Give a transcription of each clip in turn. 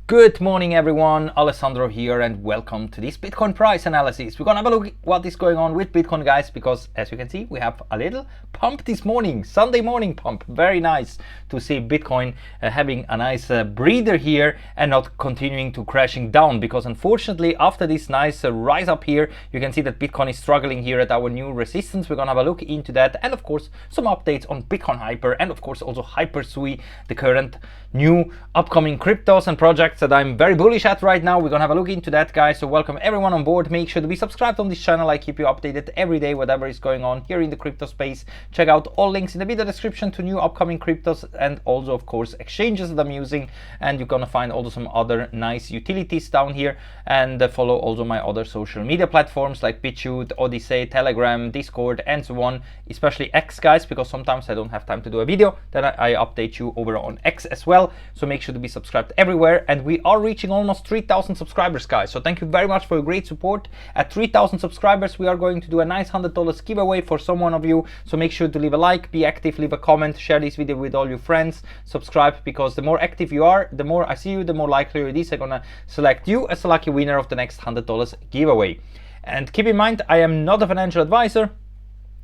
Good morning everyone, Alessandro here and welcome to this Bitcoin price analysis. We're gonna have a look at what is going on with Bitcoin, guys, because as you can see we have a little pump this morning, Sunday morning pump. Very nice to see Bitcoin having a nice breather here and not continuing to crashing down, because unfortunately after this nice rise up here you can see that Bitcoin is struggling here at our new resistance. We're gonna have a look into that and of course some updates on Bitcoin Hyper and of course also HyperSui, the current new upcoming cryptos and projects that I'm very bullish at right now. We're gonna have a look into that, guys. So welcome everyone on board. Make sure to be subscribed on this channel. I keep you updated every day whatever is going on here in the crypto space. Check out all links in the video description to new upcoming cryptos and also of course exchanges that I'm using, and you're gonna find also some other nice utilities down here, and follow also my other social media platforms like BitChute, Odyssey, Telegram, Discord and so on, especially X, guys, because sometimes I don't have time to do a video, then I update you over on X as well. So make sure to be subscribed everywhere, and we are reaching almost 3,000 subscribers, guys. So thank you very much for your great support. At 3,000 subscribers we are going to do a nice $100 giveaway for someone of you. So make sure to leave a like, be active, leave a comment, share this video with all your friends, subscribe, because the more active you are, the more I see you, the more likely it is I'm gonna select you as a lucky winner of the next $100 giveaway. And keep in mind, I am not a financial advisor.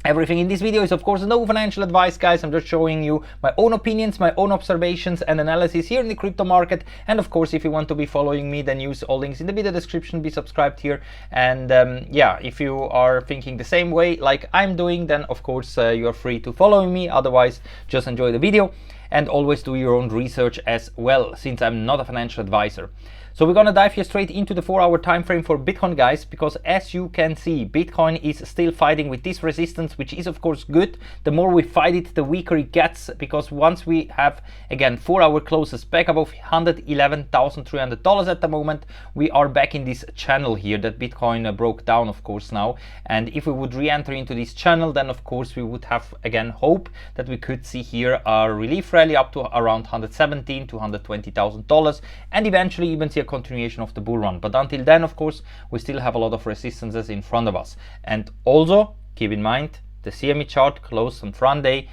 Everything in this video is of course no financial advice, guys. I'm just showing you my own opinions, my own observations and analysis here in the crypto market. And of course, if you want to be following me, then use all links in the video description, be subscribed here. And yeah, if you are thinking the same way like I'm doing, then of course you are free to follow me. Otherwise, just enjoy the video and always do your own research as well, since I'm not a financial advisor. So we're gonna dive here straight into the 4-hour time frame for Bitcoin, guys, because as you can see, Bitcoin is still fighting with this resistance, which is of course good. The more we fight it, the weaker it gets, because once we have again 4-hour closes back above $111,300 at the moment, we are back in this channel here that Bitcoin broke down, of course, now. And if we would re-enter into this channel, then of course we would have again hope that we could see here a relief rally up to around $117,000 to $120,000 and eventually even see a continuation of the bull run. But until then, of course, we still have a lot of resistances in front of us. And also keep in mind the CME chart closed on Friday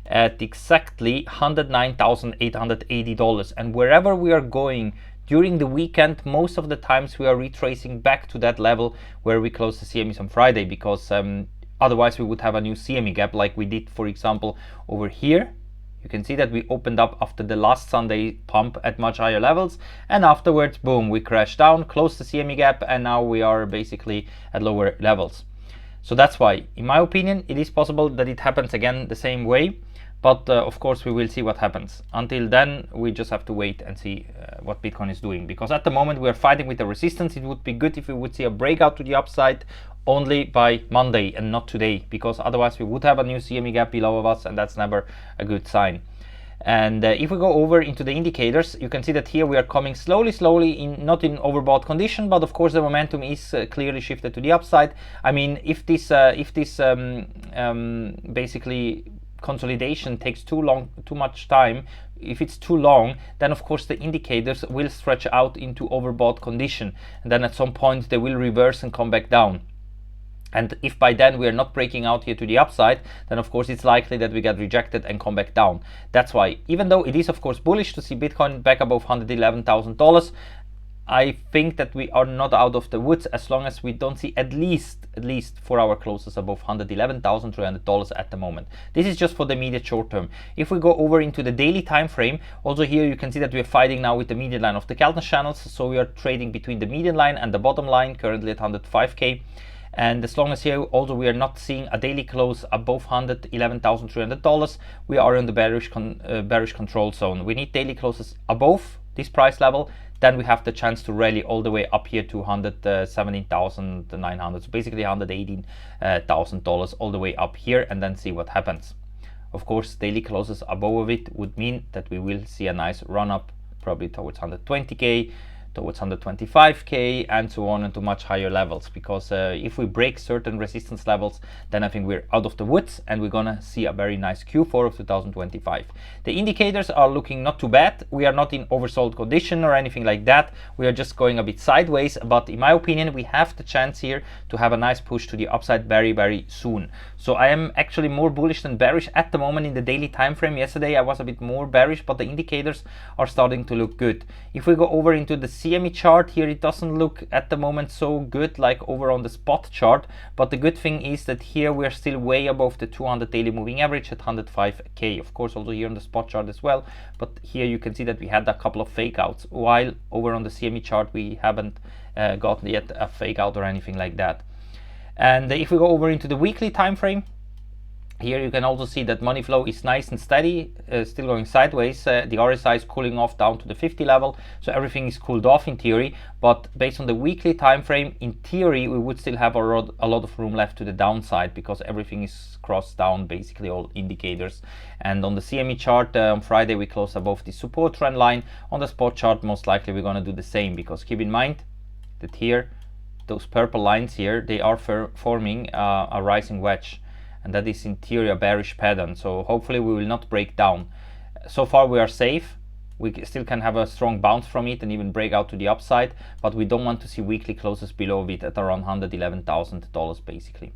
at exactly $109,880, and wherever we are going during the weekend, most of the times we are retracing back to that level where we closed the CMEs on Friday, because otherwise we would have a new CME gap like we did, for example, over here. You can see that we opened up after the last Sunday pump at much higher levels, and afterwards, boom, we crashed down, closed the CME gap, and now we are basically at lower levels. So that's why, in my opinion, it is possible that it happens again the same way. But of course, we will see what happens. Until then, we just have to wait and see what Bitcoin is doing. Because at the moment, we are fighting with the resistance. It would be good if we would see a breakout to the upside only by Monday and not today, because otherwise we would have a new CME gap below of us, and that's never a good sign. And if we go over into the indicators, you can see that here we are coming slowly not in overbought condition, but of course the momentum is clearly shifted to the upside. I mean, if this basically consolidation takes too much time, if it's too long, then of course the indicators will stretch out into overbought condition, and then at some point they will reverse and come back down. And if by then we are not breaking out here to the upside, then of course it's likely that we get rejected and come back down. That's why, even though it is of course bullish to see Bitcoin back above $111,000, I think that we are not out of the woods as long as we don't see at least 4-hour closes above $111,300 at the moment. This is just for the immediate short term. If we go over into the daily time frame, also here you can see that we are fighting now with the median line of the Keltner channels. So we are trading between the median line and the bottom line, currently at 105K. And as long as here also we are not seeing a daily close above $111,300, we are in the bearish control zone. We need daily closes above this price level, then we have the chance to rally all the way up here to $117,900, so basically $118,000 all the way up here, and then see what happens. Of course, daily closes above it would mean that we will see a nice run up, probably towards 120K, towards 125k and so on, and to much higher levels, because if we break certain resistance levels, then I think we're out of the woods and we're gonna see a very nice Q4 of 2025. The indicators are looking not too bad. We are not in oversold condition or anything like that. We are just going a bit sideways, but in my opinion we have the chance here to have a nice push to the upside very soon. So I am actually more bullish than bearish at the moment in the daily time frame. Yesterday I was a bit more bearish, but the indicators are starting to look good. If we go over into the CME chart here, it doesn't look at the moment so good like over on the spot chart, but the good thing is that here we are still way above the 200 daily moving average at 105k. Of course also here on the spot chart as well, but here you can see that we had a couple of fake outs, while over on the CME chart we haven't gotten yet a fake out or anything like that. And if we go over into the weekly time frame, here you can also see that money flow is nice and steady, still going sideways. The RSI is cooling off down to the 50 level, so everything is cooled off in theory. But based on the weekly time frame, in theory we would still have a lot of room left to the downside, because everything is crossed down, basically all indicators. And on the CME chart on Friday we closed above the support trend line. On the spot chart most likely we're going to do the same, because keep in mind that here those purple lines here, they are forming a rising wedge, and that is in theory a bearish pattern. So hopefully we will not break down. So far we are safe. We still can have a strong bounce from it and even break out to the upside, but we don't want to see weekly closes below it at around $111,000 basically.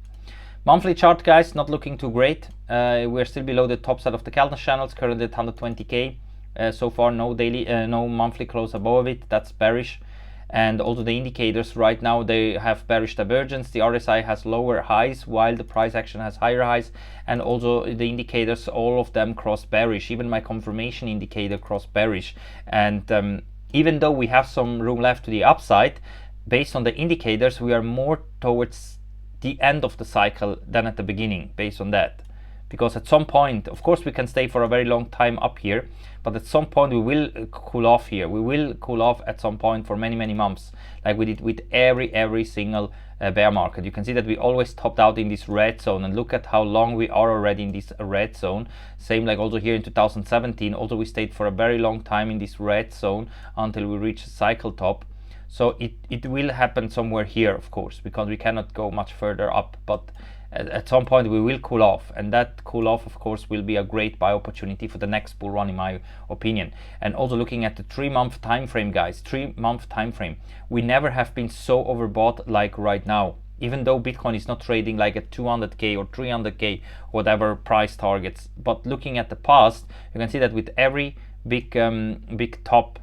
Monthly chart, guys, not looking too great. We're still below the top side of the candle channels, currently at 120k. So far no monthly close above it. That's bearish. And also the indicators right now, they have bearish divergence. The RSI has lower highs while the price action has higher highs, and also the indicators, all of them cross bearish. Even my confirmation indicator cross bearish. And even though we have some room left to the upside, based on the indicators we are more towards the end of the cycle than at the beginning, based on that. Because at some point, of course we can stay for a very long time up here, but at some point we will cool off here. We will cool off at some point for many months, like we did with every single bear market. You can see that we always topped out in this red zone, and look at how long we are already in this red zone. Same like also here in 2017, also we stayed for a very long time in this red zone until we reach the cycle top. So it will happen somewhere here, of course, because we cannot go much further up, but at some point we will cool off, and that cool off of course will be a great buy opportunity for the next bull run in my opinion. And also looking at the 3-month time frame, guys, 3-month time frame, we never have been so overbought like right now, even though Bitcoin is not trading like at 200k or 300k, whatever price targets. But looking at the past, you can see that with every big top,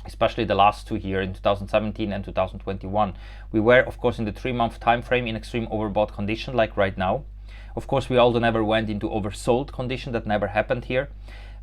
especially the last two here in 2017 and 2021, we were of course in the 3-month time frame in extreme overbought condition like right now. Of course we also never went into oversold condition, that never happened here.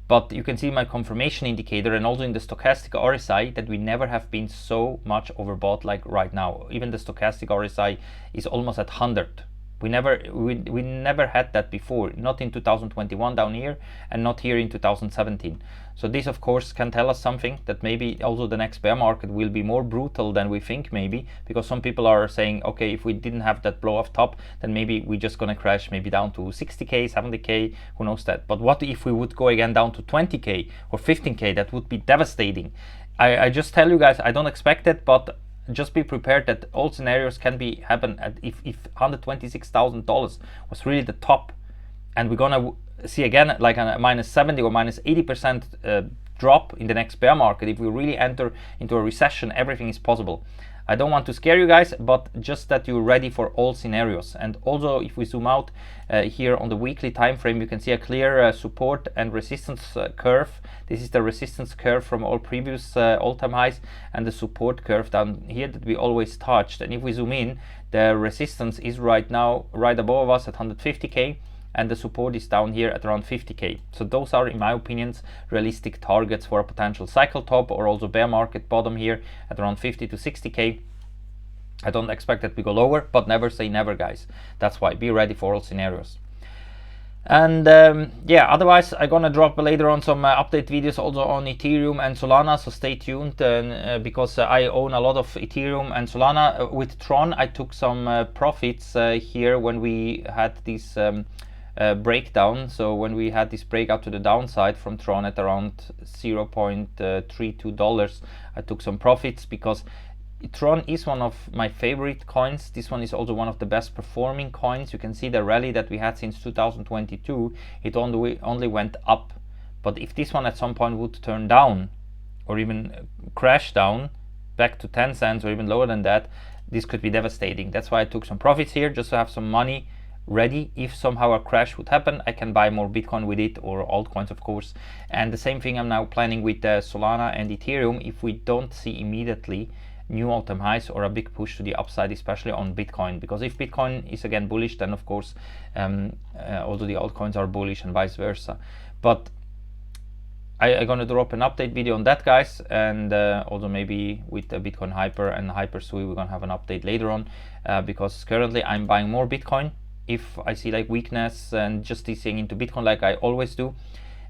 But you can see my confirmation indicator and also in the stochastic RSI that we never have been so much overbought like right now. Even the stochastic RSI is almost at 100. We never had that before, not in 2021 down here, and not here in 2017. So this of course can tell us something, that maybe also the next bear market will be more brutal than we think, maybe, because some people are saying, okay, if we didn't have that blow off top, then maybe we're just gonna crash maybe down to 60k, 70k, who knows that. But what if we would go again down to 20k or 15k? That would be devastating. I just tell you guys, I don't expect it, but just be prepared that all scenarios can happen. If $126,000 was really the top, and we're gonna see again like a minus 70 or minus 80% drop in the next bear market, if we really enter into a recession, everything is possible. I don't want to scare you guys, but just that you're ready for all scenarios. And also if we zoom out here on the weekly time frame, you can see a clear support and resistance curve. This is the resistance curve from all previous all-time highs, and the support curve down here that we always touched. And if we zoom in, the resistance is right now right above us at 150k, and the support is down here at around 50k. So those are, in my opinions, realistic targets for a potential cycle top or also bear market bottom here at around 50 to 60k. I don't expect that we go lower, but never say never, guys. That's why be ready for all scenarios. And yeah, otherwise I'm gonna drop later on some update videos also on Ethereum and Solana, so stay tuned, because I own a lot of Ethereum and Solana. With Tron I took some profits here when we had these breakdown. So when we had this breakout to the downside from Tron at around $0.32, I took some profits because Tron is one of my favorite coins. This one is also one of the best performing coins. You can see the rally that we had since 2022, it only went up. But if this one at some point would turn down or even crash down back to 10 cents or even lower than that, this could be devastating. That's why I took some profits here, just to have some money ready. If somehow a crash would happen, I can buy more Bitcoin with it, or altcoins of course. And the same thing I'm now planning with Solana and Ethereum if we don't see immediately new all-time highs or a big push to the upside, especially on Bitcoin. Because if Bitcoin is again bullish, then of course also the altcoins are bullish and vice versa. But I'm gonna drop an update video on that, guys, and also maybe with the Bitcoin Hyper and Hyper Sui we're gonna have an update later on, because currently I'm buying more Bitcoin if I see like weakness and just easing into Bitcoin like I always do.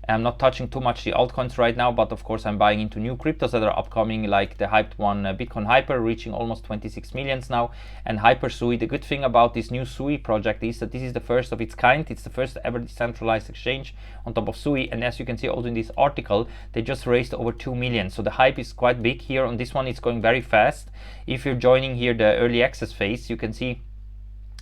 I'm not touching too much the altcoins right now, but of course I'm buying into new cryptos that are upcoming, like the hyped one Bitcoin Hyper, reaching almost 26 millions now, and Hyper Sui. The good thing about this new Sui project is that this is the first of its kind. It's the first ever decentralized exchange on top of Sui, and as you can see also in this article, they just raised over 2 million. So the hype is quite big here on this one. It's going very fast. If you're joining here the early access phase, you can see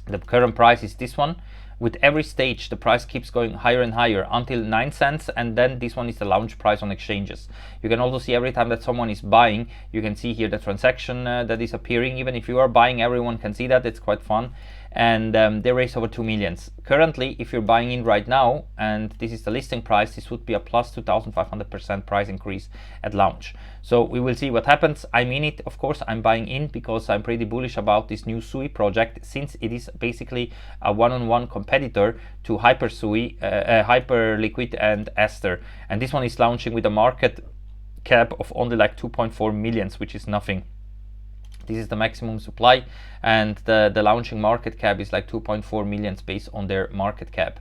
the current price is this one. With every stage, the price keeps going higher and higher until 9 cents, and then this one is the launch price on exchanges. You can also see every time that someone is buying, you can see here the transaction that is appearing. Even if you are buying, everyone can see that. It's quite fun. And they raised over 2 millions. Currently, if you're buying in right now, and this is the listing price, this would be a plus 2,500% price increase at launch. So we will see what happens. I'm in it, of course. I'm buying in because I'm pretty bullish about this new Sui project, since it is basically a one-on-one competitor to Hyper Sui, Hyper Liquid and Aster. And this one is launching with a market cap of only like 2.4 millions, which is nothing. This is the maximum supply, and the launching market cap is like 2.4 millions based on their market cap,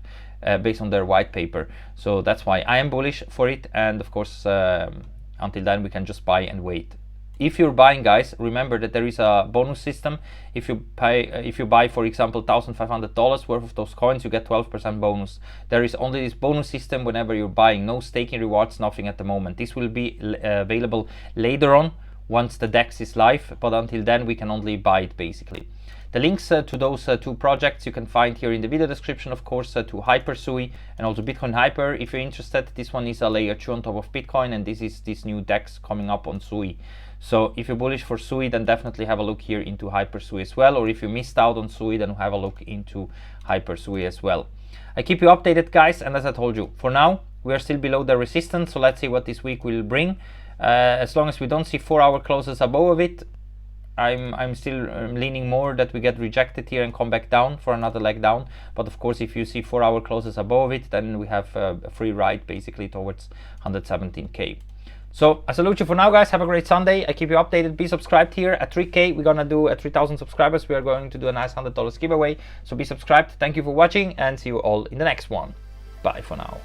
based on their white paper. So that's why I am bullish for it, and of course until then we can just buy and wait. If you're buying, guys, remember that there is a bonus system. If you buy for example $1,500 worth of those coins, you get 12% bonus. There is only this bonus system whenever you're buying. No staking rewards, nothing at the moment. This will be available later on once the DEX is live, but until then we can only buy it basically. The links to those two projects you can find here in the video description, of course, to Hyper Sui and also Bitcoin Hyper if you're interested. This one is a layer 2 on top of Bitcoin, and this is this new DEX coming up on Sui. So if you're bullish for Sui, then definitely have a look here into Hyper Sui as well, or if you missed out on Sui, then have a look into Hyper Sui as well. I keep you updated, guys, and as I told you, for now we are still below the resistance, so let's see what this week will bring. As long as we don't see 4-hour closes above it, I'm still leaning more that we get rejected here and come back down for another leg down. But of course, if you see 4-hour closes above it, then we have a free ride basically towards 117k. So I salute you for now, guys. Have a great Sunday. I keep you updated. Be subscribed here. At 3k we're gonna do at 3,000 subscribers, we are going to do a nice $100 giveaway. So be subscribed. Thank you for watching, and see you all in the next one. Bye for now.